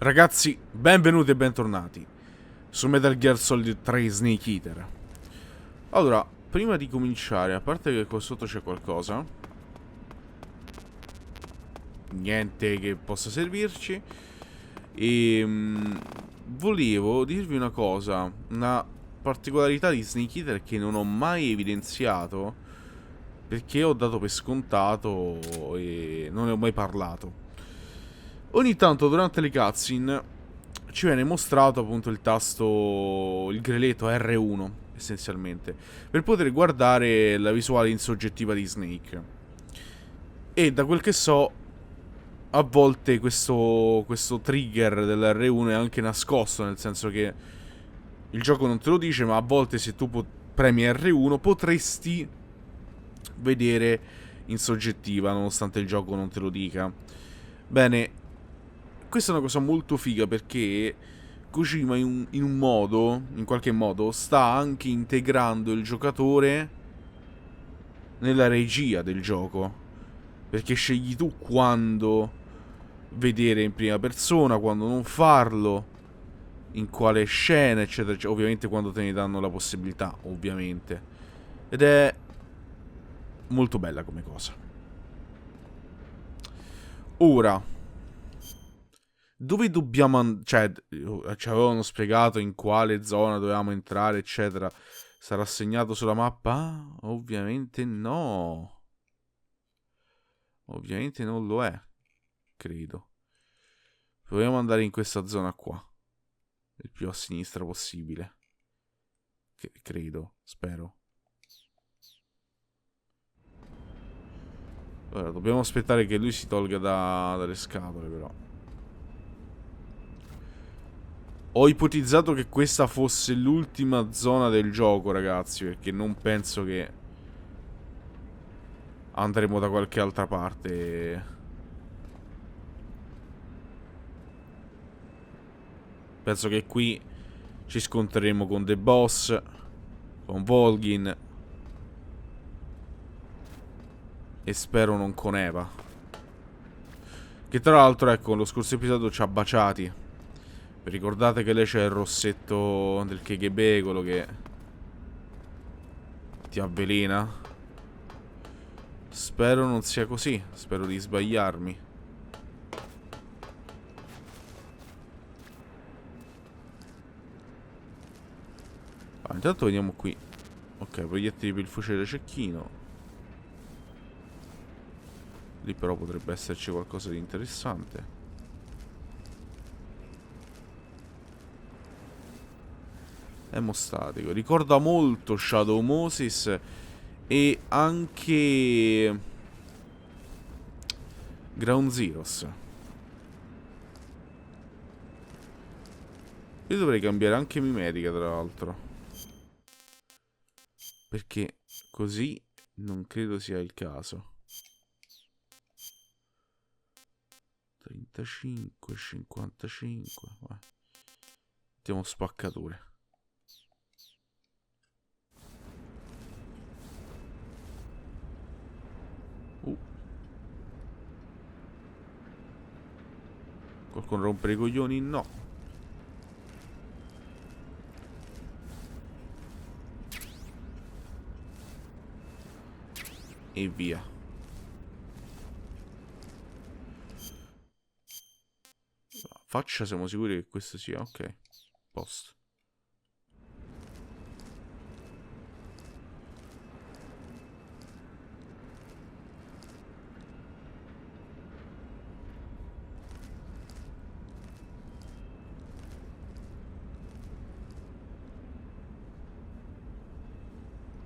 Ragazzi, benvenuti e bentornati su Metal Gear Solid 3 Snake Eater. Allora, prima di cominciare, a parte che qua sotto c'è qualcosa, niente che possa servirci, volevo dirvi una cosa, una particolarità di Snake Eater che non ho mai evidenziato, perché ho dato per scontato e non ne ho mai parlato. Ogni tanto durante le cutscene ci viene mostrato appunto il tasto, il greletto R1 essenzialmente, per poter guardare la visuale in soggettiva di Snake. E da quel che so, a volte questo trigger dell'R1 è anche nascosto, nel senso che il gioco non te lo dice, ma a volte se tu premi R1 potresti vedere in soggettiva, nonostante il gioco non te lo dica. Bene, questa è una cosa molto figa perché Kojima in qualche modo, sta anche integrando il giocatore nella regia del gioco. Perché scegli tu quando vedere in prima persona, quando non farlo, in quale scena, eccetera, eccetera. Ovviamente quando te ne danno la possibilità, ovviamente. Ed è molto bella come cosa. Ora, dove dobbiamo andare? Cioè, ci avevano spiegato in quale zona dovevamo entrare, eccetera. Sarà segnato sulla mappa? Ah, ovviamente no. Ovviamente non lo è, credo. Proviamo ad andare in questa zona qua. Il più a sinistra possibile. Credo, spero. Ora, dobbiamo aspettare che lui si tolga dalle scatole, però. Ho ipotizzato che questa fosse l'ultima zona del gioco, ragazzi, perché non penso che andremo da qualche altra parte. Penso che qui ci scontreremo con The Boss, con Volgin e spero non con Eva. Che tra l'altro, ecco, lo scorso episodio ci ha baciati. Vi ricordate che lei c'è il rossetto del KGB, quello che ti avvelena? Spero non sia così, spero di sbagliarmi. Ah, intanto vediamo qui. Ok, proiettili per il fucile da cecchino. Lì però potrebbe esserci qualcosa di interessante. Emostatico. Ricorda molto Shadow Moses e anche Ground Zeroes. Io dovrei cambiare anche mimetica, tra l'altro. Perché così non credo sia il caso. 35, 55. Vai. Mettiamo spaccature. Qualcuno rompere i coglioni? No. E via. Faccia, siamo sicuri che questo sia. Ok. Posto.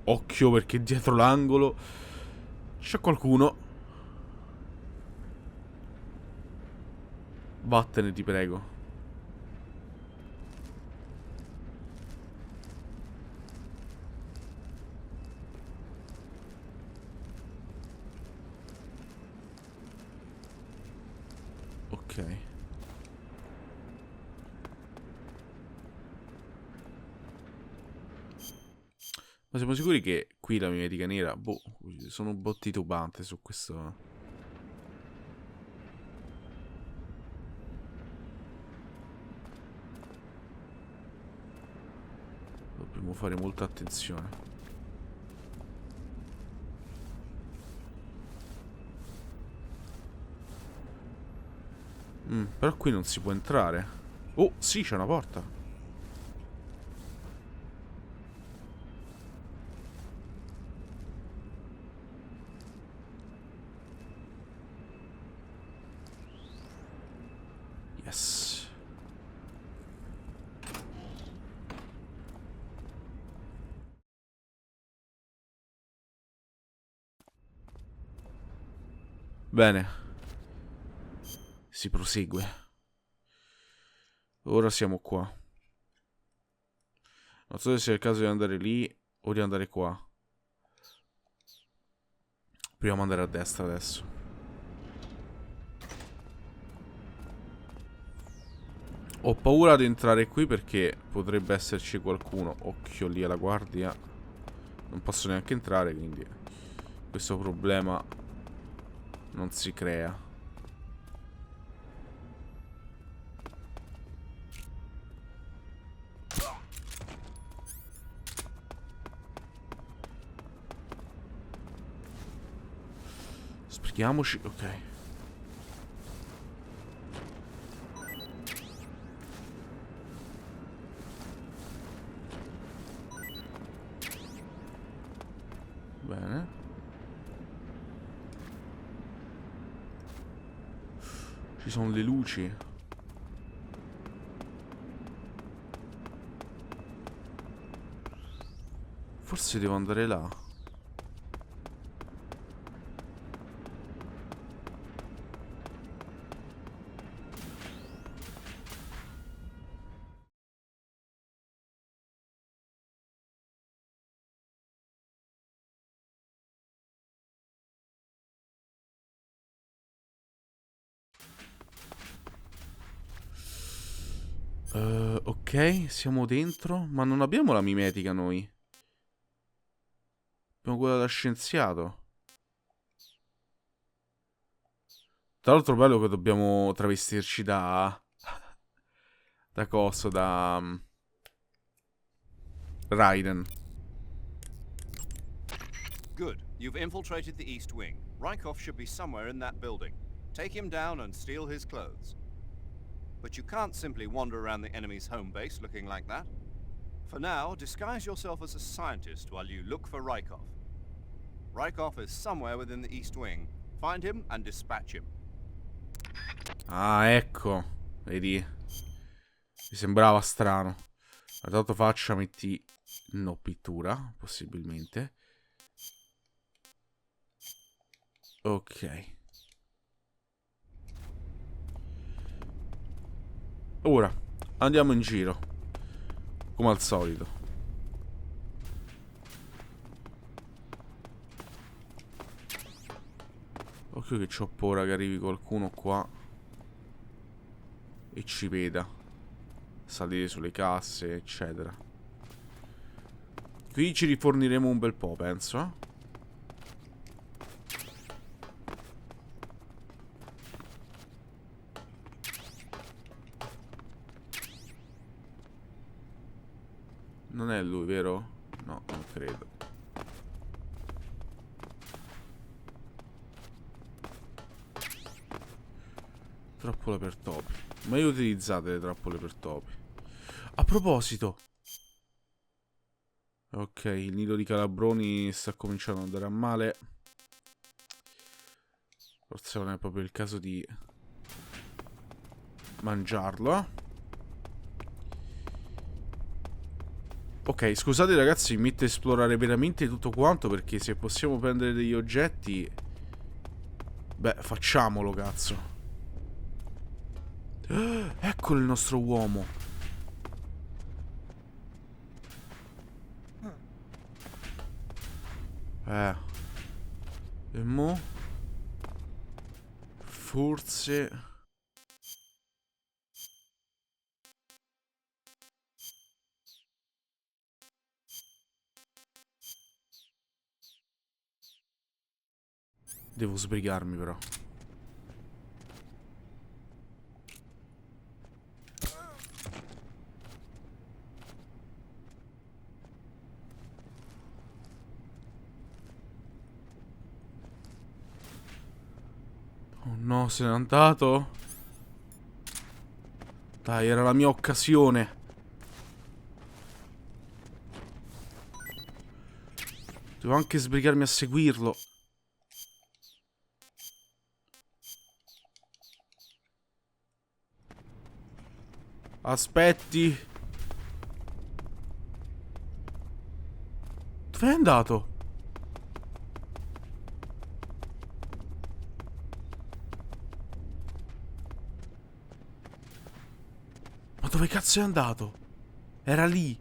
Occhio perché dietro l'angolo c'è qualcuno. Vattene, ti prego. Ok. Ma siamo sicuri che qui la mimetica nera... Boh, sono un po' titubante su questo... fare molta attenzione. Però qui non si può entrare. Oh, sì, c'è una porta. Yes. Bene. Si prosegue. Ora siamo qua. Non so se sia il caso di andare lì o di andare qua. Proviamo ad andare a destra adesso. Ho paura di entrare qui perché potrebbe esserci qualcuno. Occhio lì alla guardia. Non posso neanche entrare, quindi questo problema non si crea. Sbrichiamoci, ok. Bene. Ci sono le luci. Forse devo andare là. Ok, siamo dentro, ma non abbiamo la mimetica noi. Abbiamo quella da scienziato. Tra l'altro bello che dobbiamo travestirci da... Da coso, da... Raiden. Good. You've infiltrated the East Wing. Rykov should be somewhere in that building. Take him down and steal his clothes. But you can't simply wander around the enemy's home base looking like that. For now, disguise yourself as a scientist while you look for Rykov. Rykov is somewhere within the East Wing. Find him and dispatch him. Ah, ecco. Vedi. Mi sembrava strano. Tanto faccia, metti... No, pittura, possibilmente. Ok. Ora, andiamo in giro. Come al solito. Occhio che c'ho paura che arrivi qualcuno qua e ci veda. Salire sulle casse, eccetera. Qui ci riforniremo un bel po', penso, eh? Non è lui, vero? No, non credo. Trappole per topi. Mai utilizzate le trappole per topi. A proposito. Ok, il nido di calabroni sta cominciando ad andare a male. Forse non è proprio il caso di mangiarlo. Ok, scusate ragazzi, mi metto a esplorare veramente tutto quanto, perché se possiamo prendere degli oggetti... Beh, facciamolo, cazzo. Eccolo il nostro uomo. E mo? Forse... Devo sbrigarmi però. Oh no, se n'è andato. Dai, era la mia occasione. Devo anche sbrigarmi a seguirlo. Aspetti. Dove è andato? Ma dove cazzo è andato? Era lì.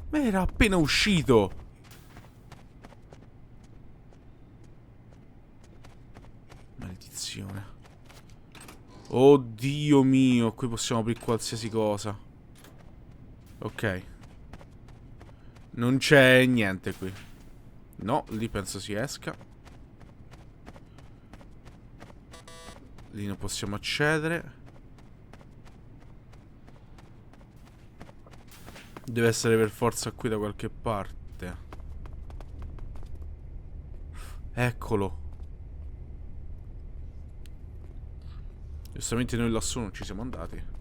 Ma era appena uscito. Maledizione. Oddio mio, qui possiamo aprire qualsiasi cosa. Ok. Non c'è niente qui. No, lì penso si esca. Lì non possiamo accedere. Deve essere per forza qui da qualche parte. Eccolo. Giustamente noi lassù non ci siamo andati.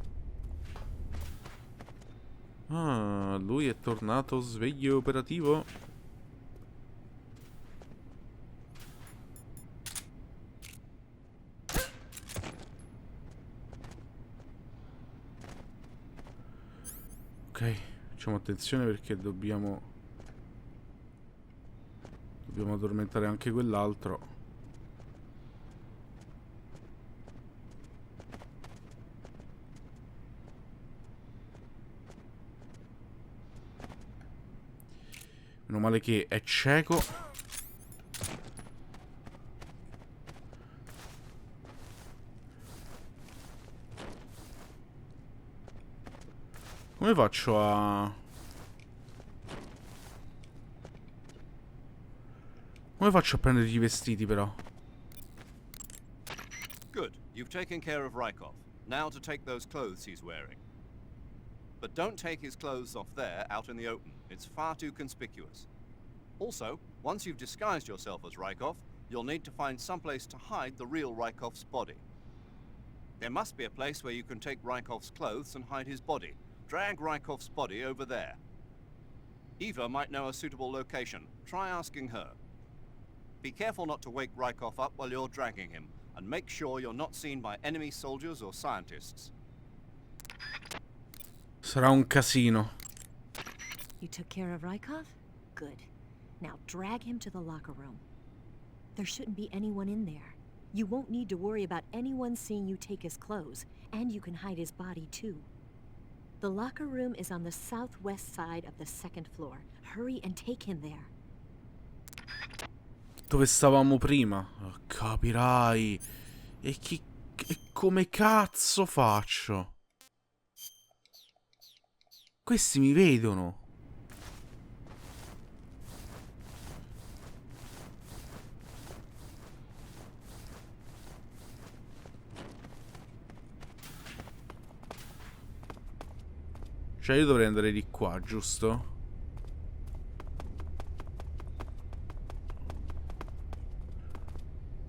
Ah, lui è tornato sveglio e operativo. Ok, facciamo attenzione perché dobbiamo addormentare anche quell'altro. Meno male che è cieco. Come faccio a... Come faccio a prendere i vestiti però? Good. You've taken care of Rykov. Now to take those clothes he's wearing. But don't take his clothes off there, out in the open. It's far too conspicuous. Also, once you've disguised yourself as Rykov, you'll need to find someplace to hide the real Rykov's body. There must be a place where you can take Rykov's clothes and hide his body. Drag Rykov's body over there. Eva might know a suitable location. Try asking her. Be careful not to wake Rykov up while you're dragging him, and make sure you're not seen by enemy soldiers or scientists. Sarà un casino. You took care of Rykov? Good. Now drag him to the locker room. There shouldn't be anyone in there. You won't need to worry about anyone seeing you take his clothes, and you can hide his body too. The locker room is on the southwest side of the second floor. Hurry and take him there. Dove stavamo prima? Oh, capirai. E come cazzo faccio? Questi mi vedono. Cioè io dovrei andare di qua, giusto?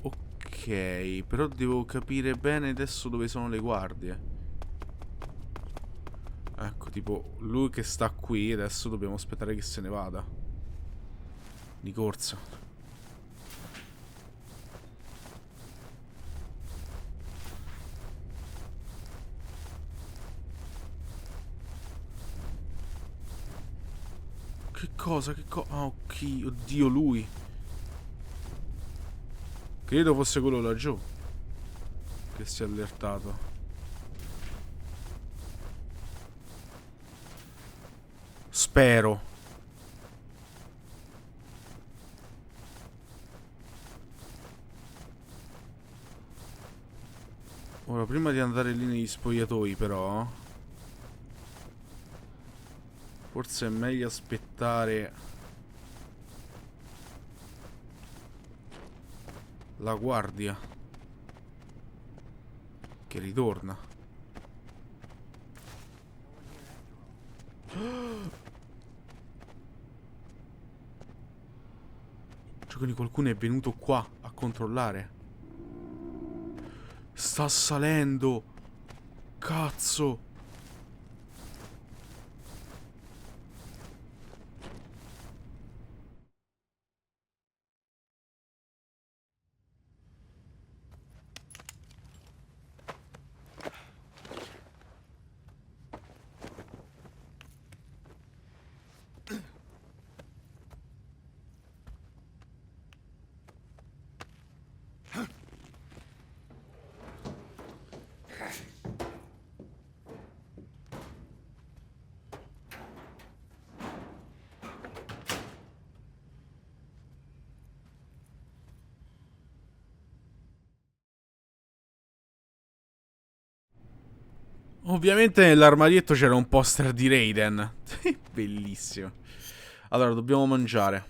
Ok, però devo capire bene adesso dove sono le guardie. Ecco, tipo, lui che sta qui, adesso dobbiamo aspettare che se ne vada. Di corsa. Che cosa? Ah, ok, oddio, lui. Credo fosse quello laggiù che si è allertato. Spero. Ora, prima di andare lì negli spogliatoi, però, forse è meglio aspettare la guardia che ritorna. Cioè, quindi qualcuno è venuto qua a controllare. Sta salendo. Cazzo. Ovviamente nell'armadietto c'era un poster di Raiden. Bellissimo. Allora, dobbiamo mangiare.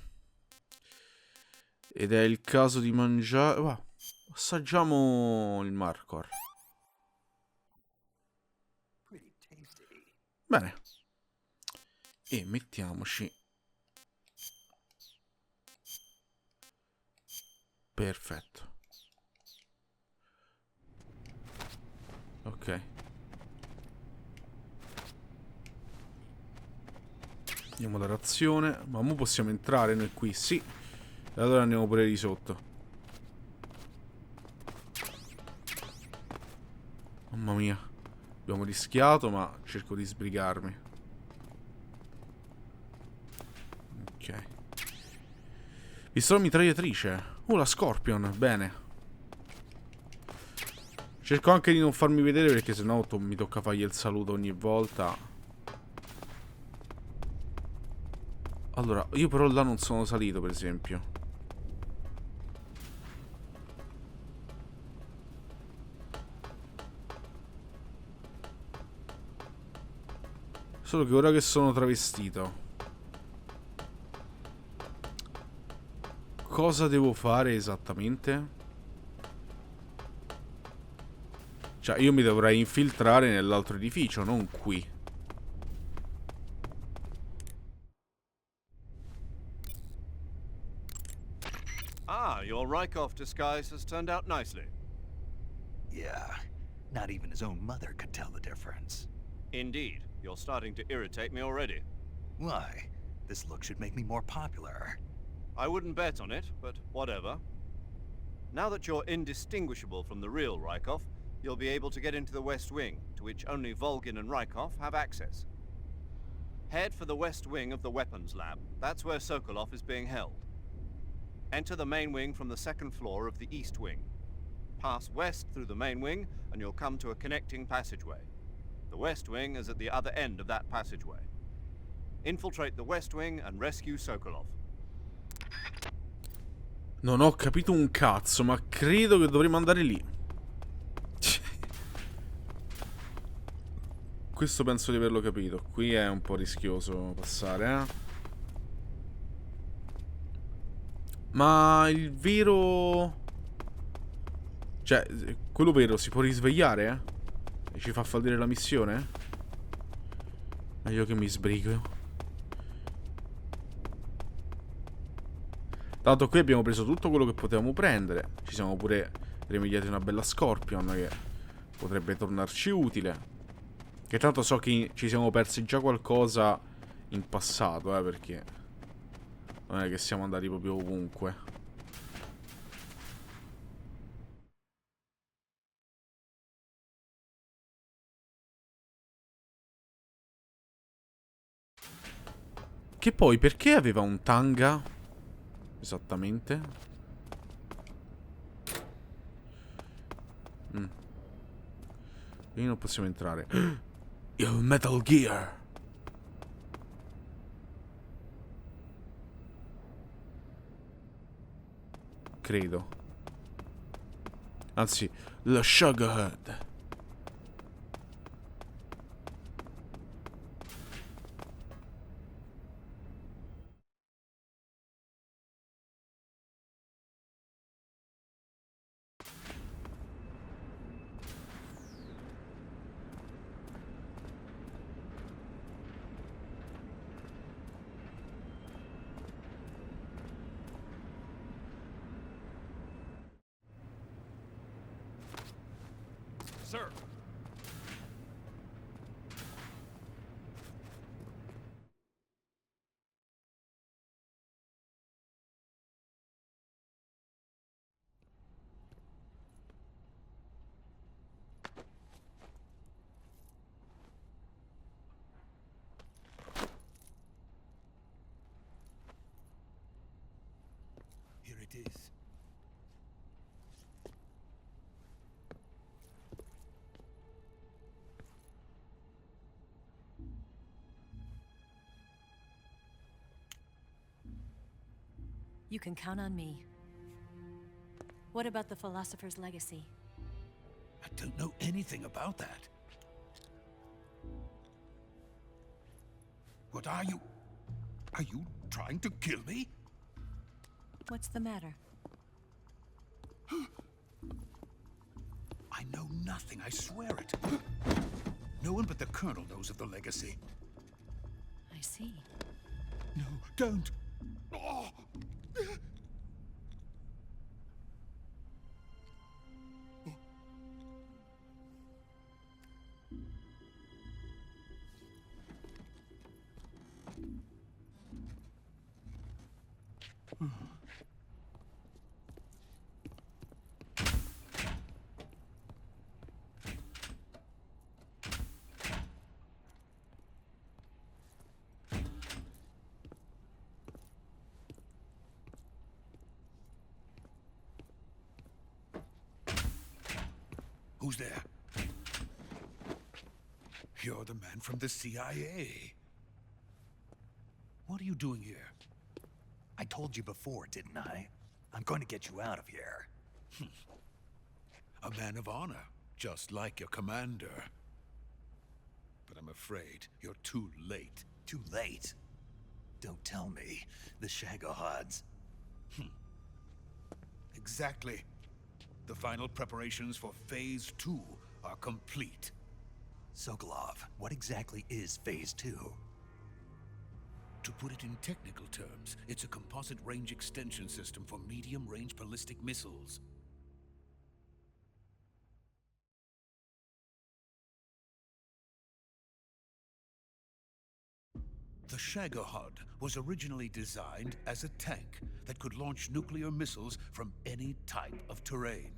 Ed è il caso di mangiare... Wow. Assaggiamo il Marcor. Bene. E mettiamoci. Perfetto. Ok. Andiamo alla razione. Ma mo possiamo entrare noi qui? Sì. E allora andiamo pure di sotto. Mamma mia. Abbiamo rischiato, ma cerco di sbrigarmi. Ok. Pistola mitragliatrice. La Scorpion. Bene. Cerco anche di non farmi vedere perché sennò mi tocca fargli il saluto ogni volta. Allora, io però là non sono salito, per esempio. Solo che ora che sono travestito, cosa devo fare esattamente? Cioè, io mi dovrei infiltrare nell'altro edificio, non qui. Ah, your Rykov disguise has turned out nicely. Yeah, not even his own mother could tell the difference. Indeed, you're starting to irritate me already. Why? This look should make me more popular. I wouldn't bet on it, but whatever. Now that you're indistinguishable from the real Rykov, you'll be able to get into the West Wing, to which only Volgin and Rykov have access. Head for the West Wing of the Weapons Lab. That's where Sokolov is being held. Enter the main wing from the second floor of the East Wing. Pass west through the main wing, and you'll come to a connecting passageway. The West Wing is at the other end of that passageway. Infiltrate the West Wing and rescue Sokolov. Non ho capito un cazzo, ma credo che dovremmo andare lì. Questo penso di averlo capito. Qui è un po' rischioso passare, eh? Ma il vero... Cioè, quello vero si può risvegliare, eh? E ci fa fallire la missione? Meglio che mi sbrigo. Tanto qui abbiamo preso tutto quello che potevamo prendere. Ci siamo pure rimediati una bella Scorpion che potrebbe tornarci utile. Che tanto so che ci siamo persi già qualcosa in passato, perché non è che siamo andati proprio ovunque. Che poi, perché aveva un tanga? Esattamente. Qui non possiamo entrare. Il Metal Gear. Credo. Anzi, la Sugarhead. sir. Here it is. You can count on me. What about the philosopher's legacy? I don't know anything about that. What are you? Are you trying to kill me? What's the matter? I know nothing, I swear it. No one but the Colonel knows of the legacy. I see. No, don't! Oh. Who's there? You're the man from the CIA. What are you doing here? I told you before, didn't I? I'm going to get you out of here. A man of honor, just like your commander. But I'm afraid you're too late. Too late? Don't tell me. The Shagohods. Exactly. The final preparations for Phase 2 are complete. Sokolov, what exactly is Phase 2? To put it in technical terms, it's a composite range extension system for medium-range ballistic missiles. The Shagohod was originally designed as a tank that could launch nuclear missiles from any type of terrain.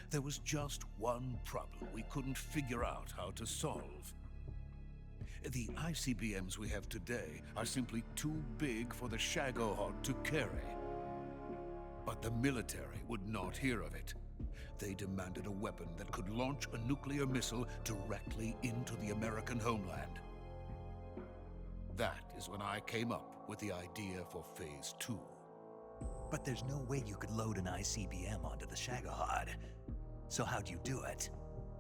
There was just one problem we couldn't figure out how to solve. The ICBMs we have today are simply too big for the Shagohod to carry. But the military would not hear of it. They demanded a weapon that could launch a nuclear missile directly into the American homeland. That is when I came up with the idea for Phase 2. But there's no way you could load an ICBM onto the Shagohod. So how'd you do it?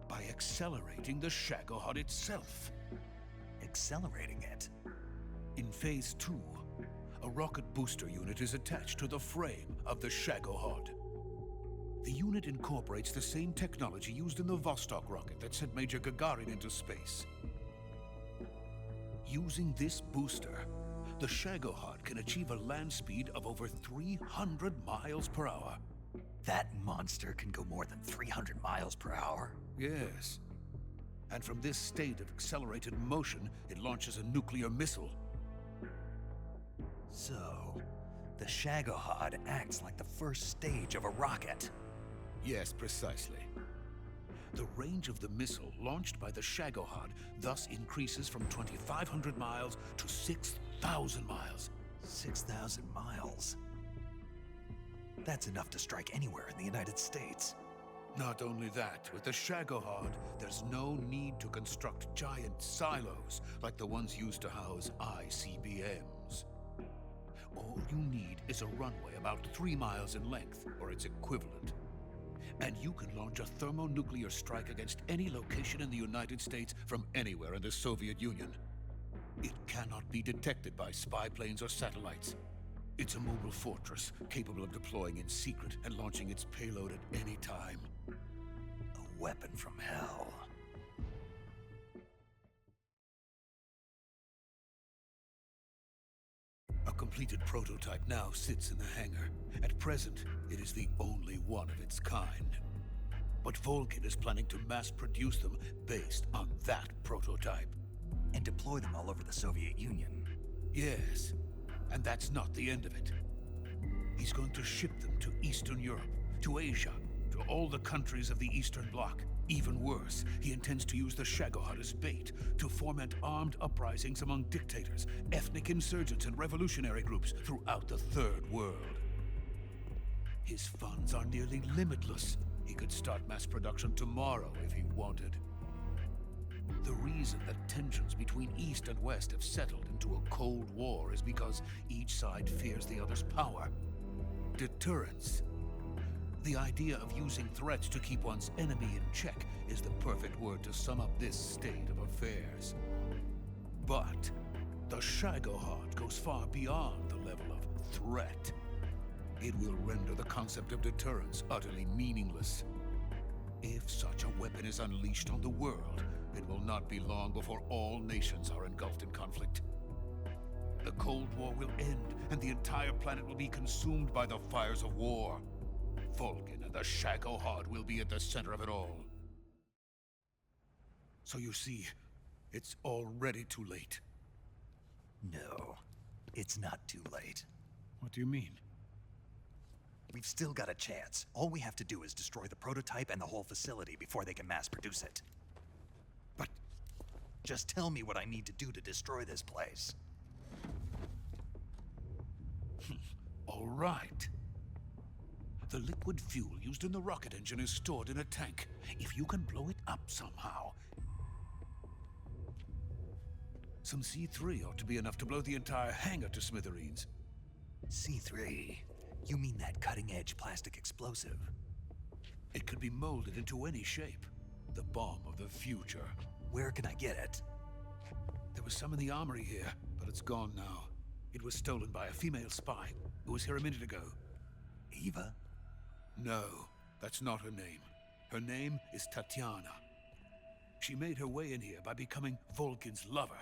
By accelerating the Shagohod itself. Accelerating it? In Phase 2, a rocket booster unit is attached to the frame of the Shagohod. The unit incorporates the same technology used in the Vostok rocket that sent Major Gagarin into space. Using this booster, the Shagohod can achieve a land speed of over 300 miles per hour. That monster can go more than 300 miles per hour? Yes. And from this state of accelerated motion, it launches a nuclear missile. So, the Shagohod acts like the first stage of a rocket. Yes, precisely. The range of the missile launched by the Shagohod thus increases from 2,500 miles to 6,000 miles. 6,000 miles? That's enough to strike anywhere in the United States. Not only that, with the Shagohod, there's no need to construct giant silos like the ones used to house ICBMs. All you need is a runway about 3 miles in length, or its equivalent. And you can launch a thermonuclear strike against any location in the United States from anywhere in the Soviet Union. It cannot be detected by spy planes or satellites. It's a mobile fortress, capable of deploying in secret and launching its payload at any time. A weapon from hell. A completed prototype now sits in the hangar. At present, it is the only one of its kind. But Volgin is planning to mass-produce them based on that prototype. And deploy them all over the Soviet Union. Yes, and that's not the end of it. He's going to ship them to Eastern Europe, to Asia, to all the countries of the Eastern Bloc. Even worse, he intends to use the Shagohod as bait to foment armed uprisings among dictators, ethnic insurgents, and revolutionary groups throughout the Third World. His funds are nearly limitless. He could start mass production tomorrow if he wanted. The reason that tensions between East and West have settled into a Cold War is because each side fears the other's power. Deterrence. The idea of using threats to keep one's enemy in check is the perfect word to sum up this state of affairs. But the Shagohod goes far beyond the level of threat. It will render the concept of deterrence utterly meaningless. If such a weapon is unleashed on the world, it will not be long before all nations are engulfed in conflict. The Cold War will end, and the entire planet will be consumed by the fires of war. Volgin and the Shagohod will be at the center of it all. So you see, it's already too late. No, it's not too late. What do you mean? We've still got a chance. All we have to do is destroy the prototype and the whole facility before they can mass produce it. But just tell me what I need to do to destroy this place. all right. The liquid fuel used in the rocket engine is stored in a tank. If you can blow it up somehow... Some C3 ought to be enough to blow the entire hangar to smithereens. C3? You mean that cutting-edge plastic explosive? It could be molded into any shape. The bomb of the future. Where can I get it? There was some in the armory here, but it's gone now. It was stolen by a female spy who was here a minute ago. Eva? No, that's not her name. Her name is Tatiana. She made her way in here by becoming Volgin's lover.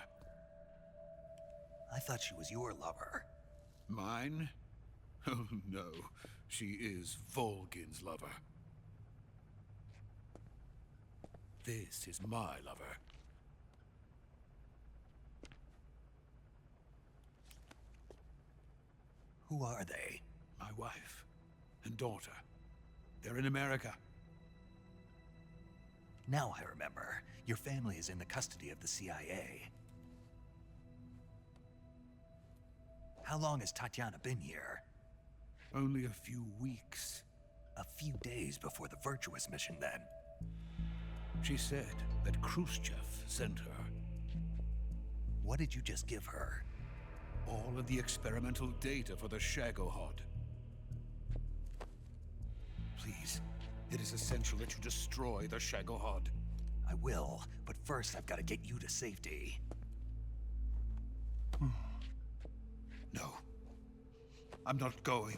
I thought she was your lover. Mine? Oh no, she is Volgin's lover. This is my lover. Who are they? My wife and daughter. They're in America. Now I remember. Your family is in the custody of the CIA. How long has Tatiana been here? Only a few weeks. A few days before the Virtuous mission, then. She said that Khrushchev sent her. What did you just give her? All of the experimental data for the Shagohod. Please, it is essential that you destroy the Shagohod. I will, but first I've got to get you to safety. No. I'm not going.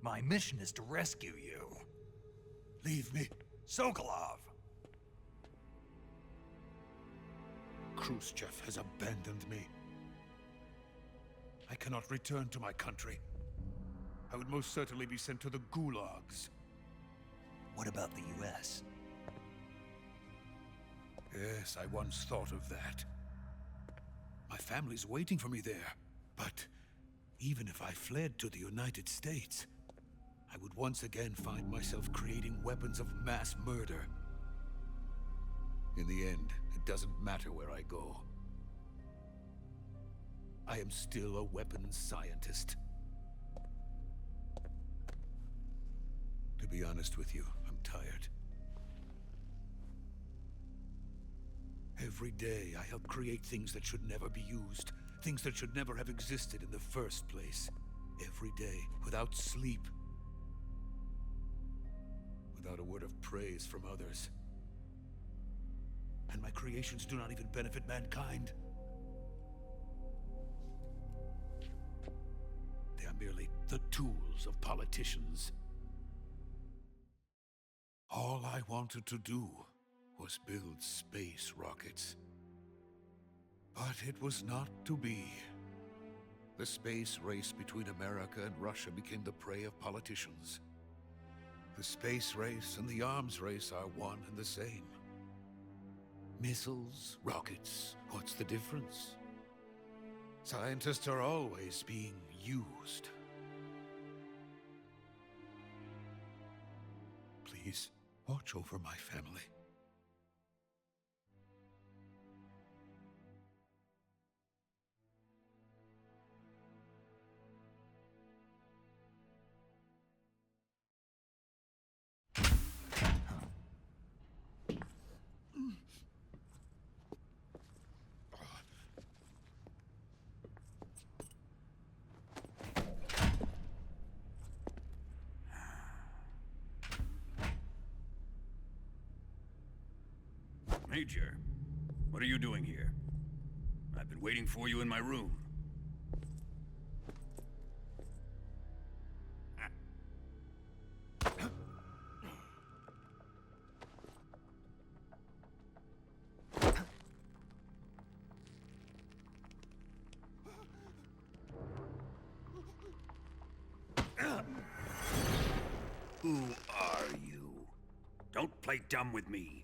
My mission is to rescue you. Leave me. Sokolov! Khrushchev has abandoned me. I cannot return to my country. I would most certainly be sent to the gulags. What about the US? Yes, I once thought of that. My family's waiting for me there. But even if I fled to the United States, I would once again find myself creating weapons of mass murder. In the end, it doesn't matter where I go. I am still a weapons scientist. To be honest with you, I'm tired. Every day, I help create things that should never be used. Things that should never have existed in the first place. Every day, without sleep. Without a word of praise from others. And my creations do not even benefit mankind. They are merely the tools of politicians. All I wanted to do was build space rockets. But it was not to be. The space race between America and Russia became the prey of politicians. The space race and the arms race are one and the same. Missiles, rockets, what's the difference? Scientists are always being used. Please, watch over my family. Major, what are you doing here? I've been waiting for you in my room. Who are you? Don't play dumb with me.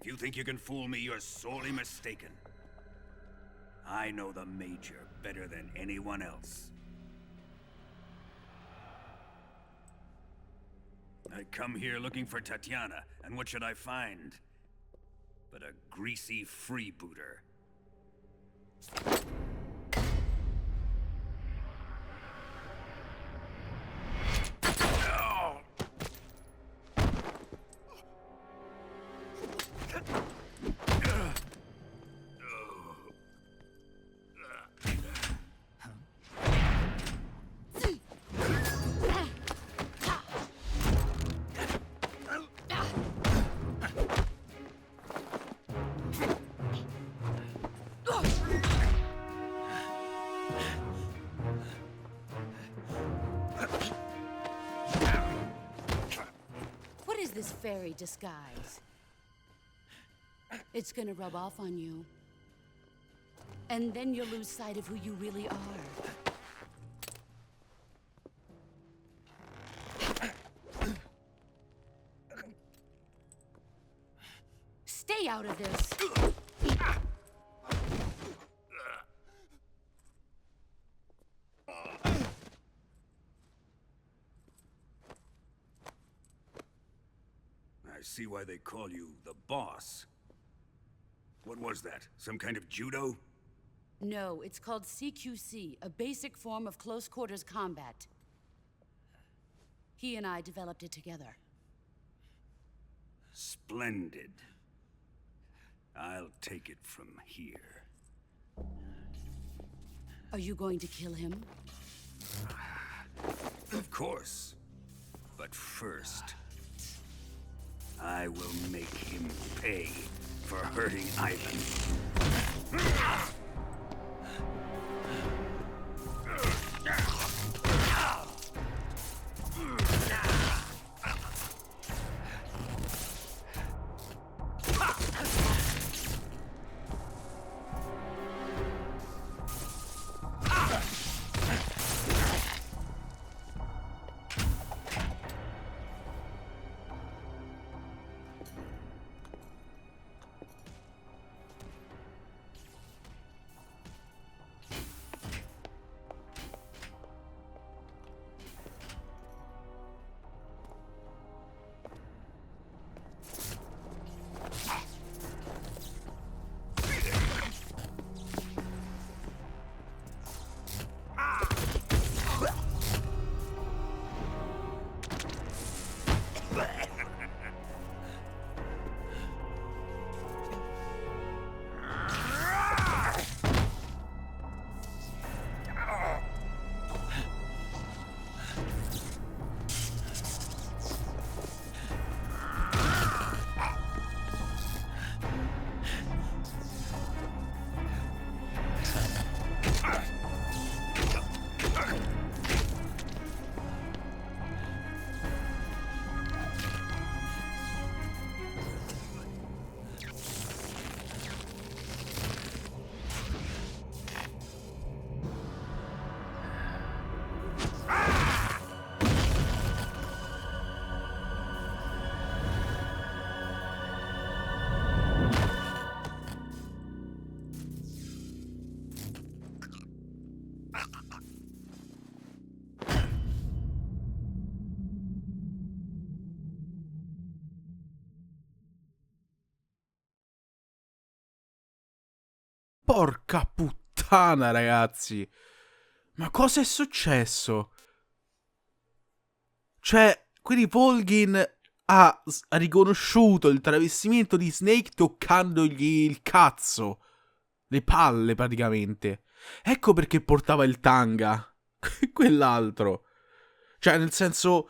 If you think you can fool me, you're sorely mistaken. I know the Major better than anyone else. I come here looking for Tatiana, and what should I find? But a greasy freebooter. This fairy disguise. It's gonna rub off on you. And then you'll lose sight of who you really are. Stay out of this. I see why they call you the boss. What was that? Some kind of judo? No, it's called CQC, a basic form of close quarters combat. He and I developed it together. Splendid. I'll take it from here. Are you going to kill him? Of course. But first, I will make him pay for hurting Ivan. porca puttana, ragazzi. Ma cosa è successo? Cioè, quindi Volgin ha riconosciuto il travestimento di Snake toccandogli il cazzo. Le palle, praticamente. Ecco perché portava il tanga. Quell'altro. Cioè, nel senso,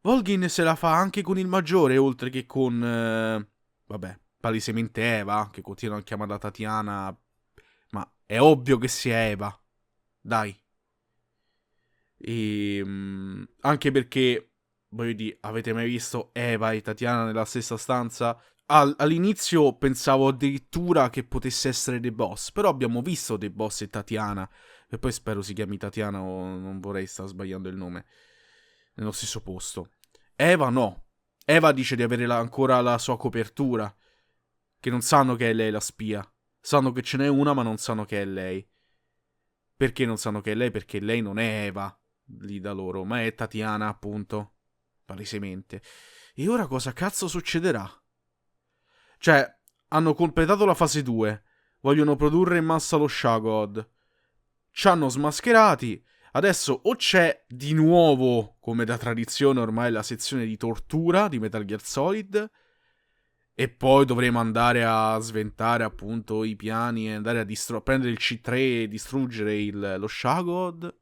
Volgin se la fa anche con il maggiore, oltre che con... vabbè, palesemente Eva, che continua a chiamarla Tatiana. Ma è ovvio che sia Eva. Dai. Anche perché, voglio dire, avete mai visto Eva e Tatiana nella stessa stanza? All'inizio pensavo addirittura che potesse essere The Boss, però abbiamo visto The Boss e Tatiana, e poi spero si chiami Tatiana o non vorrei star sbagliando il nome, nello stesso posto. Eva no. Eva dice di avere ancora la sua copertura, che non sanno che è lei la spia. Sanno che ce n'è una, ma non sanno che è lei. Perché non sanno che è lei? Perché lei non è Eva lì da loro, ma è Tatiana, appunto, palesemente. E ora cosa cazzo succederà? Cioè, hanno completato la fase 2, vogliono produrre in massa lo Shagod, ci hanno smascherati, adesso o c'è di nuovo, come da tradizione ormai, la sezione di tortura di Metal Gear Solid, e poi dovremo andare a sventare appunto i piani e andare a prendere il C3 e distruggere lo Shagod,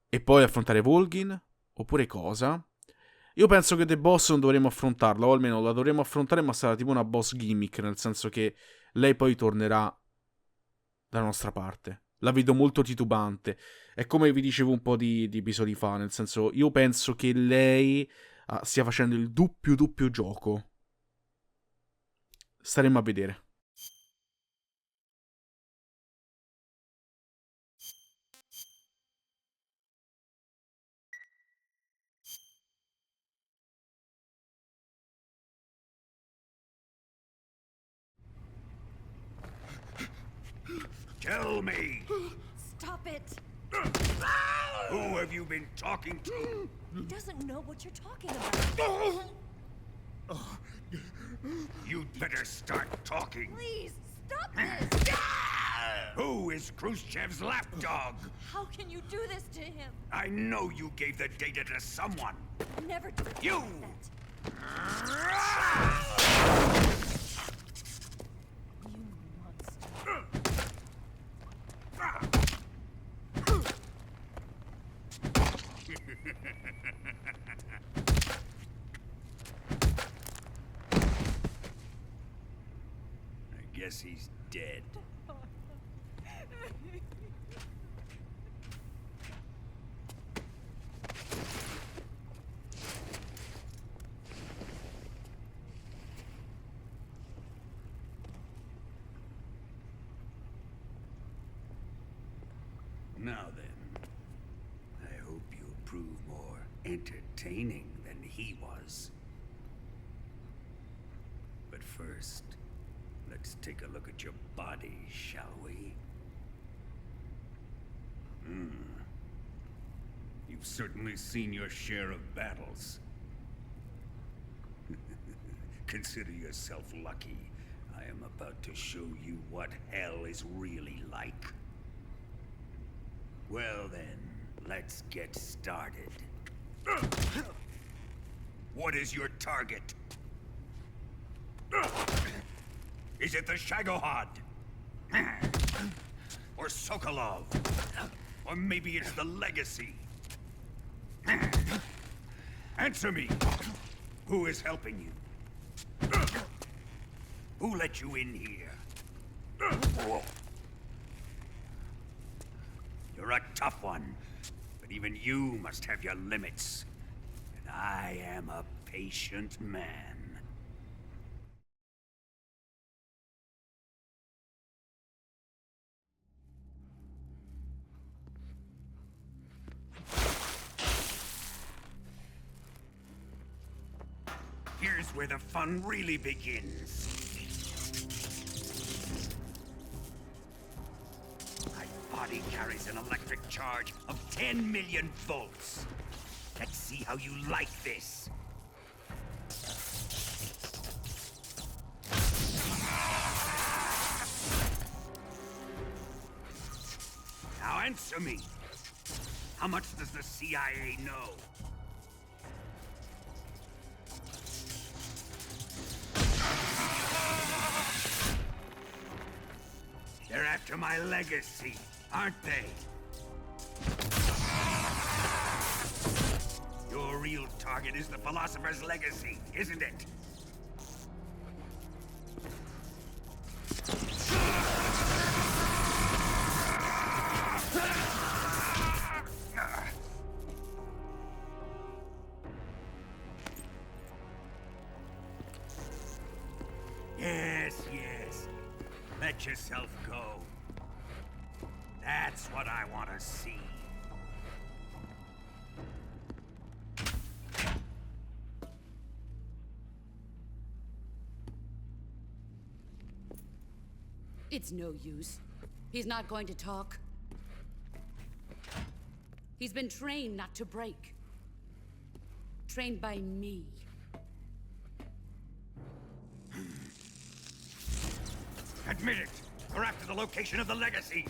e poi affrontare Volgin, oppure cosa? Io penso che The Boss non dovremmo affrontarla, o almeno la dovremmo affrontare, ma sarà tipo una boss gimmick, nel senso che lei poi tornerà dalla nostra parte. La vedo molto titubante. È come vi dicevo un po' di episodi fa, nel senso, io penso che lei stia facendo il doppio gioco. Staremo a vedere. Tell me, Stop it! who have you been talking to? He doesn't know what you're talking about. You'd better start talking. Please, stop this! Who is Khrushchev's lapdog? How can you do this to him? I know you gave the data to someone. Never do You! that. You monster. I guess he's dead. Now then, I hope you'll prove more entertaining than he was. But first, let's take a look at your body, shall we? You've certainly seen your share of battles. Consider yourself lucky. I am about to show you what hell is really like. Well then, let's get started. What is your target? Is it the Shagohod? Or Sokolov? Or maybe it's the Legacy? Answer me! Who is helping you? Who let you in here? You're a tough one, but even you must have your limits. And I am a patient man. Here's where the fun really begins. My body carries an electric charge of 10 million volts. Let's see how you like this. answer me. How much does the CIA know? They're after my legacy, aren't they? Your real target is the philosopher's legacy, isn't it? Yes. Let yourself go. That's what I want to see. It's no use. He's not going to talk. He's been trained not to break. Trained by me. Admit it! We're after the location of the legacy!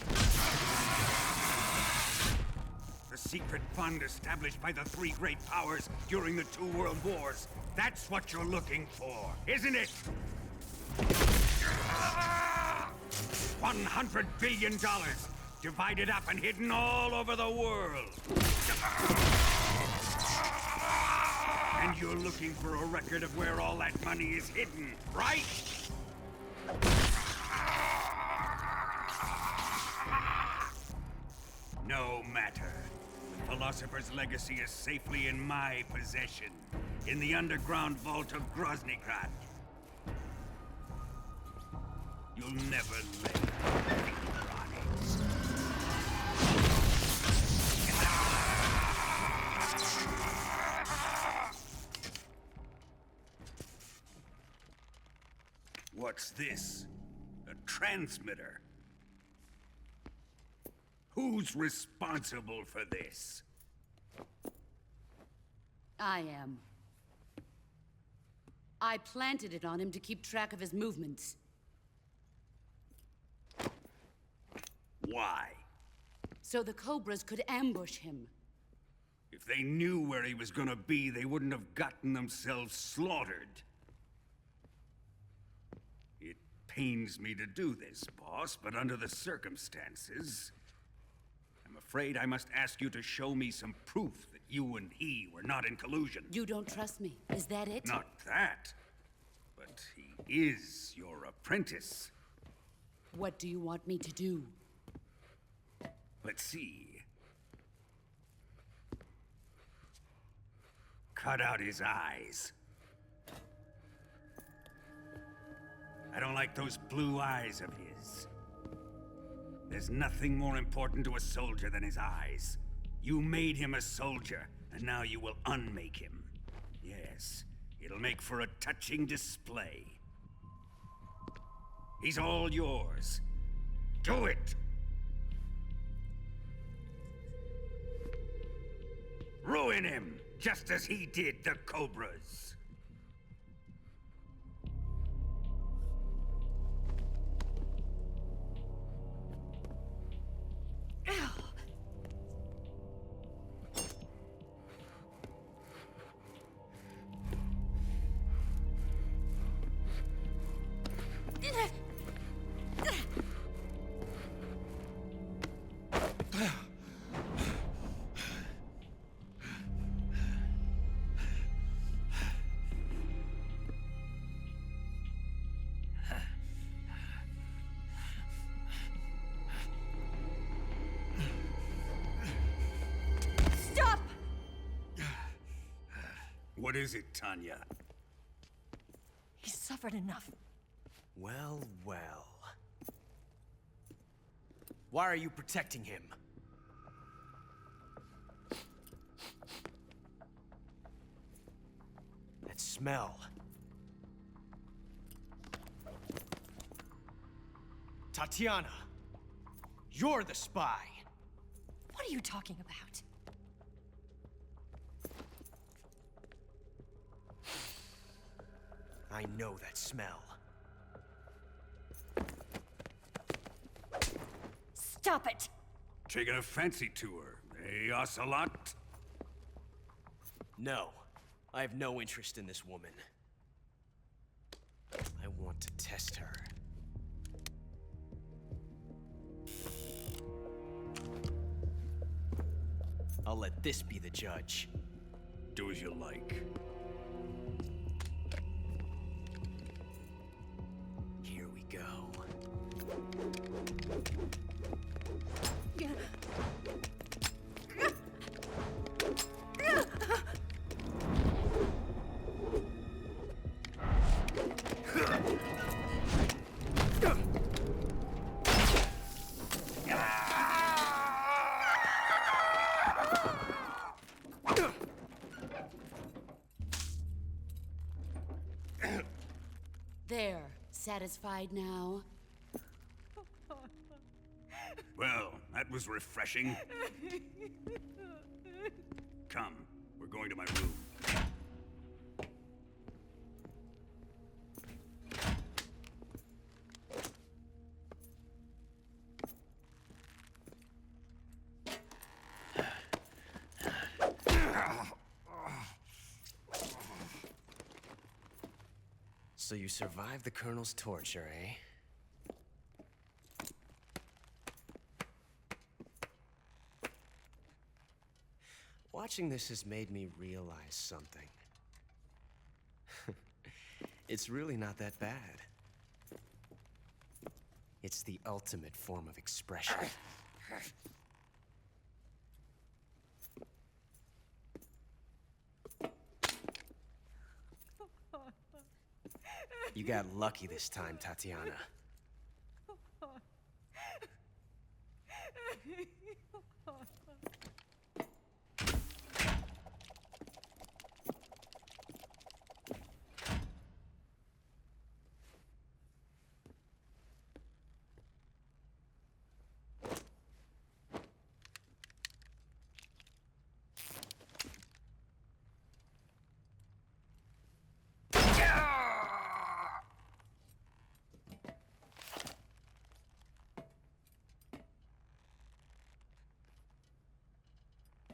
The secret fund established by the three great powers during the 2 world wars. That's what you're looking for, isn't it? $100 billion, divided up and hidden all over the world. And you're looking for a record of where all that money is hidden, right? No matter. The philosopher's legacy is safely in my possession, in the underground vault of Groznyj Grad. You'll never lay a finger on it. What's this? A transmitter? Who's responsible for this? I am. I planted it on him to keep track of his movements. Why? So the Cobras could ambush him. If they knew where he was gonna be, they wouldn't have gotten themselves slaughtered. It pains me to do this, boss, but under the circumstances, I'm afraid I must ask you to show me some proof that you and he were not in collusion. You don't trust me, is that it? Not that, but he is your apprentice. What do you want me to do? Let's see. Cut out his eyes. I don't like those blue eyes of his. There's nothing more important to a soldier than his eyes. You made him a soldier, and now you will unmake him. Yes, it'll make for a touching display. He's all yours. Do it! Ruin him, just as he did the Cobras. What is it, Tanya? He's suffered enough. Well, well. Why are you protecting him? That smell. Tatiana, you're the spy. What are you talking about? I know that smell. Stop it! Taking a fancy tour, eh, Ocelot? No. I have no interest in this woman. I want to test her. I'll let this be the judge. Do as you like. Here we go. There. Satisfied now? Well, that was refreshing. Come, we're going to my room. So you survived the Colonel's torture, eh? Watching this has made me realize something. It's really not that bad. It's the ultimate form of expression. You got lucky this time, Tatiana.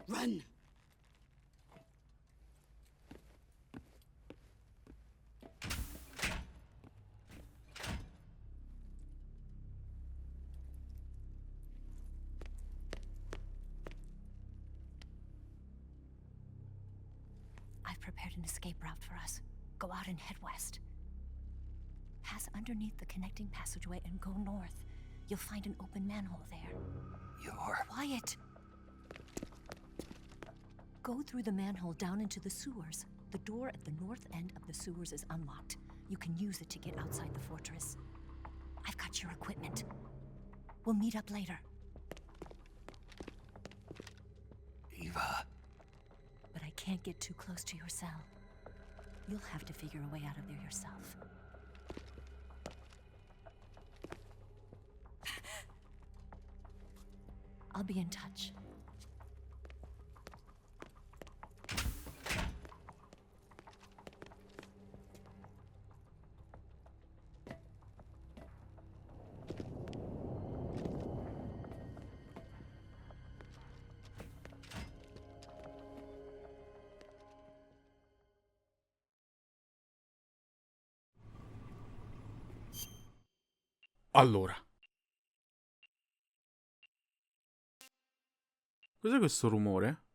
Run! I've prepared an escape route for us. Go out and head west. Pass underneath the connecting passageway and go north. You'll find an open manhole there. You're... Quiet! Go through the manhole down into the sewers. The door at the north end of the sewers is unlocked. You can use it to get outside the fortress. I've got your equipment. We'll meet up later. Eva... But I can't get too close to your cell. You'll have to figure a way out of there yourself. I'll be in touch. Allora. Cos'è questo rumore?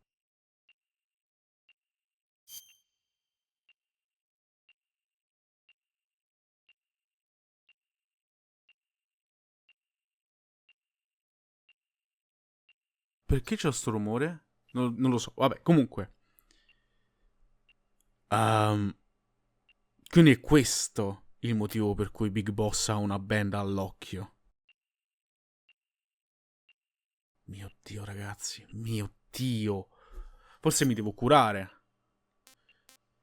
Perché c'è sto rumore? Non lo so. Vabbè, comunque. Quindi è questo il motivo per cui Big Boss ha una benda all'occhio. Mio Dio, ragazzi. Mio Dio. Forse mi devo curare.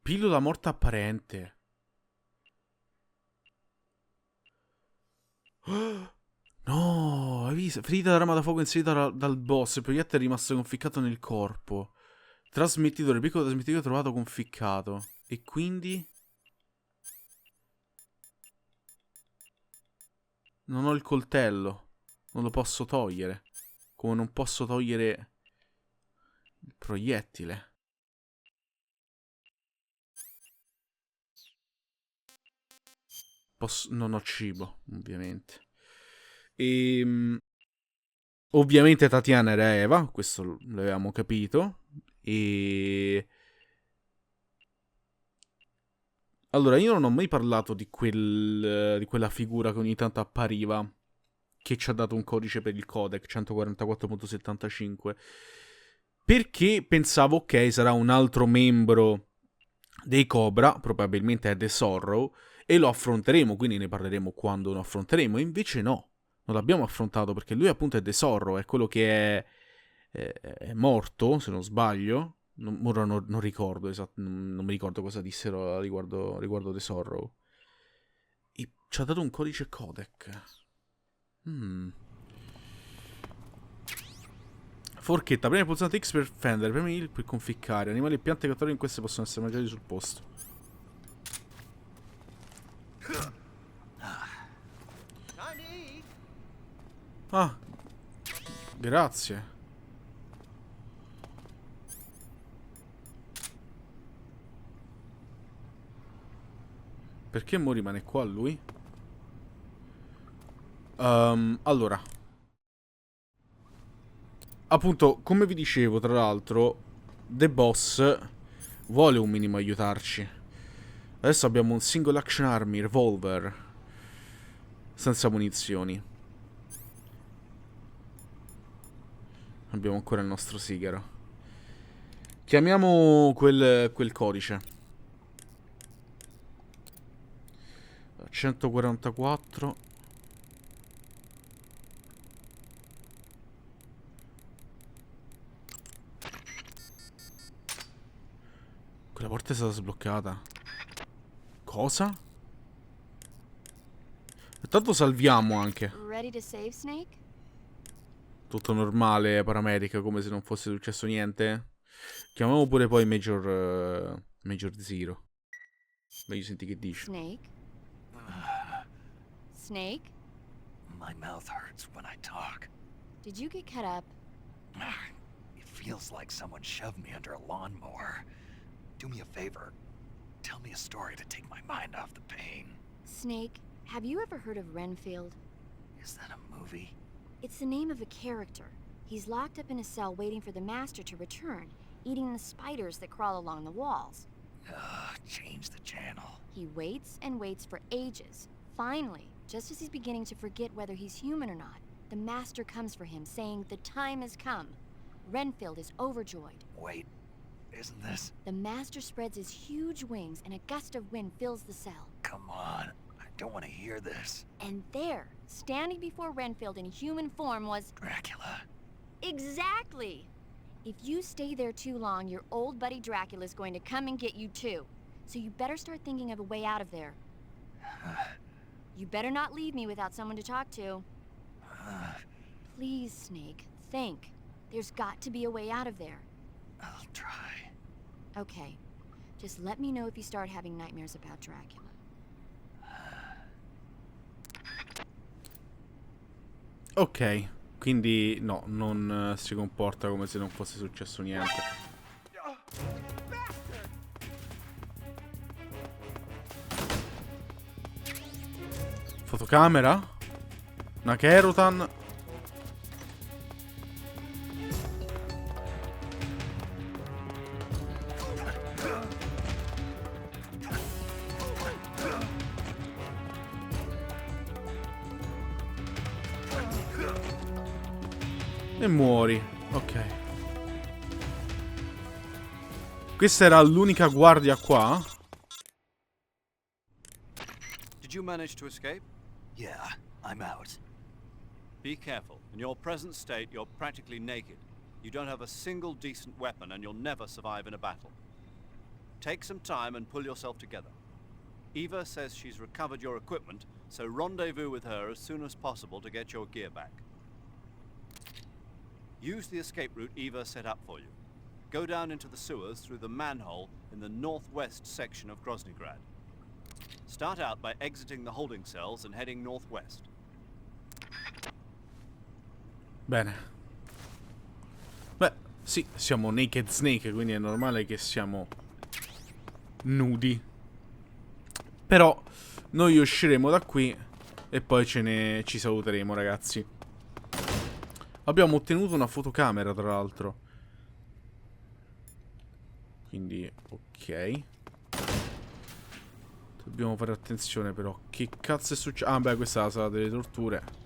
Pillola morta apparente. No, hai visto? Ferita da rama da fuoco inserita dal boss. Il proiettile è rimasto conficcato nel corpo. Trasmettitore, piccolo trasmettitore trovato conficcato. E quindi... non ho il coltello. Non lo posso togliere. Come non posso togliere il proiettile. Non ho cibo, ovviamente. Ovviamente Tatiana era Eva, questo l'avevamo capito. E... Allora, io non ho mai parlato di quella figura che ogni tanto appariva, che ci ha dato un codice per il codec 144.75, perché pensavo, ok, sarà un altro membro dei Cobra, probabilmente è The Sorrow, e lo affronteremo, quindi ne parleremo quando lo affronteremo, e invece no, non l'abbiamo affrontato, perché lui appunto è The Sorrow, è quello che è morto, se non sbaglio. Ora non ricordo non mi ricordo cosa dissero riguardo The Sorrow. E ci ha dato un codice codec. Forchetta, premi il pulsante X per fendere, premi il per conficcare. Animali e piante catturate in queste possono essere mangiati sul posto. Ah, grazie. Perché mo rimane qua lui? Allora, appunto, come vi dicevo, tra l'altro, The Boss vuole un minimo aiutarci. Adesso abbiamo un single action army, revolver, senza munizioni. Abbiamo ancora il nostro sigaro. Chiamiamo quel codice. 144. Quella porta è stata sbloccata. Cosa? Intanto salviamo anche. Ready to save, Snake? Tutto normale, paramedica, come se non fosse successo niente. Chiamiamo pure poi Major Zero. Meglio senti che dice. Snake? Snake? My mouth hurts when I talk. Did you get cut up? It feels like someone shoved me under a lawnmower. Do me a favor. Tell me a story to take my mind off the pain. Snake, have you ever heard of Renfield? Is that a movie? It's the name of a character. He's locked up in a cell waiting for the master to return, eating the spiders that crawl along the walls. Change the channel. He waits and waits for ages. Finally, just as he's beginning to forget whether he's human or not, the master comes for him, saying the time has come. Renfield is overjoyed. Wait, isn't this? The master spreads his huge wings and a gust of wind fills the cell. Come on, I don't want to hear this. And there, standing before Renfield in human form was... Dracula. Exactly! If you stay there too long, your old buddy Dracula's going to come and get you too. So you better start thinking of a way out of there. You better not leave me without someone to talk to. Please, Snake, think. There's got to be a way out of there. I'll try. Okay. Just let me know if you start having nightmares about Dracula. Ok, quindi no, non si comporta come se non fosse successo niente. Fotocamera? Una Kerutan? E muori. Ok. Questa era l'unica guardia qua? Did you manage to escape? Yeah, I'm out. Be careful. In your present state, you're practically naked. You don't have a single decent weapon, and you'll never survive in a battle. Take some time and pull yourself together. Eva says she's recovered your equipment, so rendezvous with her as soon as possible to get your gear back. Use the escape route Eva set up for you. Go down into the sewers through the manhole in the northwest section of Groznyj Grad. Start out by exiting the holding cells and heading northwest. Bene. Sì, siamo Naked Snake, quindi è normale che siamo nudi. Però noi usciremo da qui e poi ci saluteremo, ragazzi. Abbiamo ottenuto una fotocamera, tra l'altro. Quindi, ok. Dobbiamo fare attenzione, però. Che cazzo è successo? Ah, beh, questa è la sala delle torture.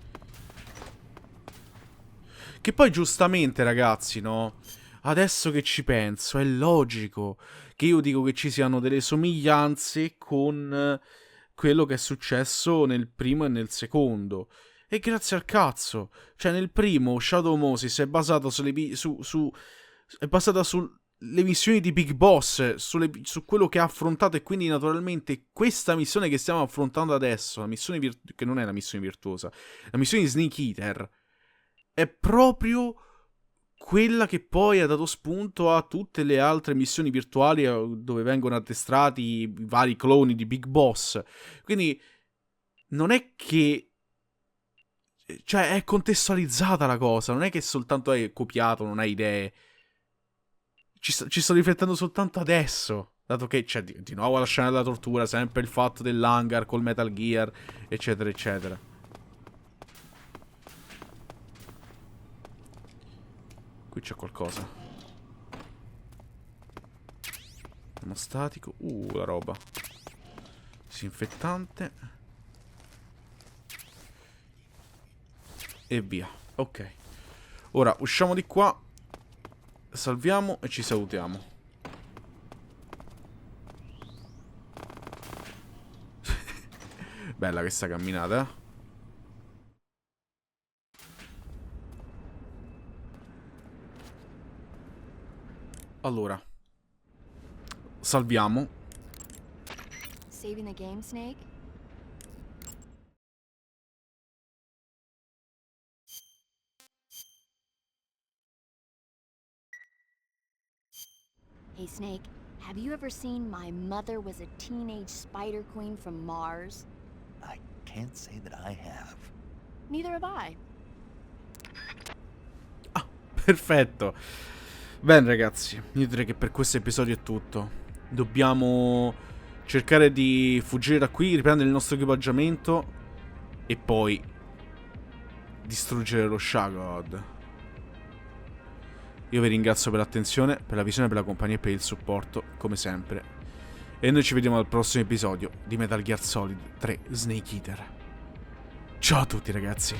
Che poi, giustamente, ragazzi, no? Adesso che ci penso, è logico che io dico che ci siano delle somiglianze con quello che è successo nel primo e nel secondo. E grazie al cazzo. Cioè, nel primo, Shadow Moses è basato è basata sulle missioni di Big Boss, su quello che ha affrontato, e quindi naturalmente questa missione che stiamo affrontando adesso, la missione che non è la missione virtuosa, la missione di Snake Eater, è proprio quella che poi ha dato spunto a tutte le altre missioni virtuali dove vengono addestrati i vari cloni di Big Boss. Quindi non è che... cioè, è contestualizzata la cosa, non è che soltanto hai copiato, non hai idee. Ci sto riflettendo soltanto adesso, dato che c'è di nuovo la scena della tortura, sempre il fatto dell'hangar col Metal Gear, eccetera, eccetera. Qui c'è qualcosa. Termostatico. La roba. Disinfettante. E via. Ok. Ora usciamo di qua. Salviamo e ci salutiamo. Bella questa camminata, eh? Allora, salviamo. Saving the game, Snake? Hey, Snake, have you ever seen My Mother Was a Teenage Spider Queen from Mars? I can't say that I have. Neither have I. Ah, perfetto. Bene, ragazzi, io direi che per questo episodio è tutto. Dobbiamo cercare di fuggire da qui, riprendere il nostro equipaggiamento e poi distruggere lo Shagod. Io vi ringrazio per l'attenzione, per la visione, per la compagnia e per il supporto, come sempre. E noi ci vediamo al prossimo episodio di Metal Gear Solid 3 Snake Eater. Ciao a tutti, ragazzi.